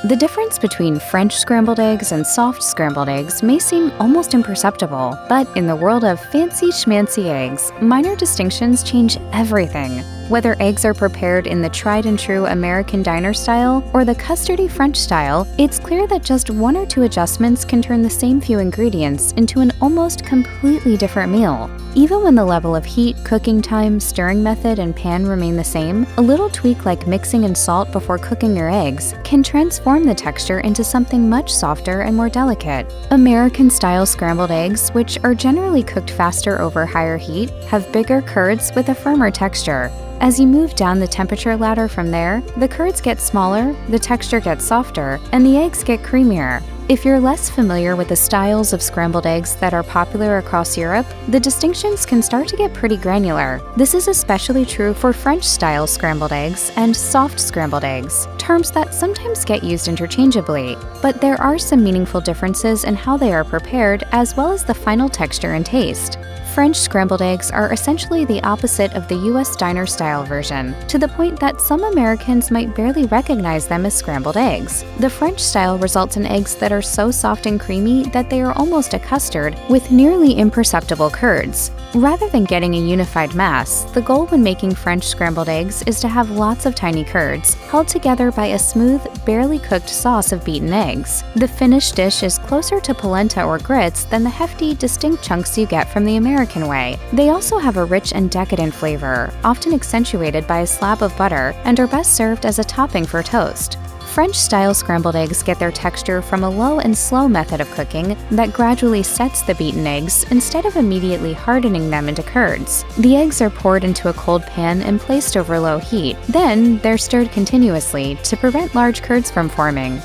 The difference between French scrambled eggs and soft scrambled eggs may seem almost imperceptible, but in the world of fancy-schmancy eggs, minor distinctions change everything. Whether eggs are prepared in the tried-and-true American diner style or the custardy French style, it's clear that just one or two adjustments can turn the same few ingredients into an almost completely different meal. Even when the level of heat, cooking time, stirring method, and pan remain the same, a little tweak like mixing in salt before cooking your eggs can transform the texture into something much softer and more delicate. American-style scrambled eggs, which are generally cooked faster over higher heat, have bigger curds with a firmer texture. As you move down the temperature ladder from there, the curds get smaller, the texture gets softer, and the eggs get creamier. If you're less familiar with the styles of scrambled eggs that are popular across Europe, the distinctions can start to get pretty granular. This is especially true for French-style scrambled eggs and soft scrambled eggs, terms that sometimes get used interchangeably. But there are some meaningful differences in how they are prepared as well as the final texture and taste. French scrambled eggs are essentially the opposite of the US diner-style version, to the point that some Americans might barely recognize them as scrambled eggs. The French style results in eggs that are so soft and creamy that they are almost a custard with nearly imperceptible curds. Rather than getting a unified mass, the goal when making French scrambled eggs is to have lots of tiny curds, held together by a smooth, barely cooked sauce of beaten eggs. The finished dish is closer to polenta or grits than the hefty, distinct chunks you get from the American way. They also have a rich and decadent flavor, often accentuated by a slab of butter, and are best served as a topping for toast. French-style scrambled eggs get their texture from a low and slow method of cooking that gradually sets the beaten eggs instead of immediately hardening them into curds. The eggs are poured into a cold pan and placed over low heat. Then, they're stirred continuously to prevent large curds from forming.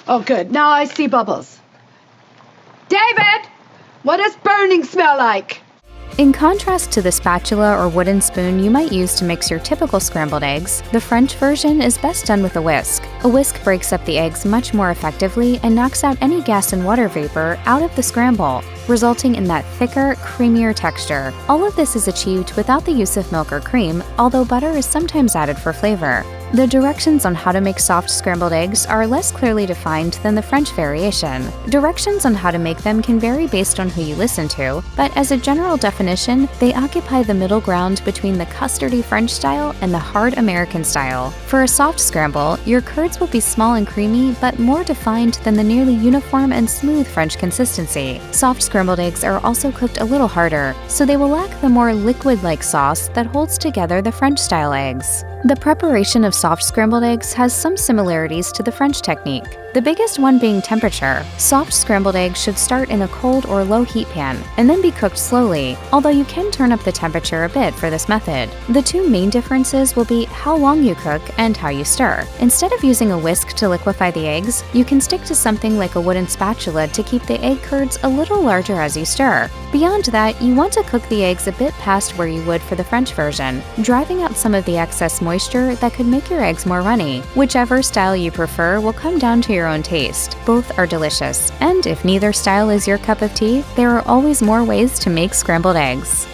Oh, good. Now I see bubbles. David! What does burning smell like? In contrast to the spatula or wooden spoon you might use to mix your typical scrambled eggs, the French version is best done with a whisk. A whisk breaks up the eggs much more effectively and knocks out any gas and water vapor out of the scramble, resulting in that thicker, creamier texture. All of this is achieved without the use of milk or cream, although butter is sometimes added for flavor. The directions on how to make soft scrambled eggs are less clearly defined than the French variation. Directions on how to make them can vary based on who you listen to, but as a general definition, they occupy the middle ground between the custardy French style and the hard American style. For a soft scramble, your curds will be small and creamy, but more defined than the nearly uniform and smooth French consistency. Soft scrambled eggs are also cooked a little harder, so they will lack the more liquid-like sauce that holds together the French-style eggs. The preparation of soft scrambled eggs has some similarities to the French technique, the biggest one being temperature. Soft scrambled eggs should start in a cold or low heat pan and then be cooked slowly, although you can turn up the temperature a bit for this method. The two main differences will be how long you cook and how you stir. Instead of using a whisk to liquefy the eggs, you can stick to something like a wooden spatula to keep the egg curds a little larger as you stir. Beyond that, you want to cook the eggs a bit past where you would for the French version, driving out some of the excess moisture that could make your eggs more runny. Whichever style you prefer will come down to your own taste. Both are delicious, and if neither style is your cup of tea, there are always more ways to make scrambled eggs.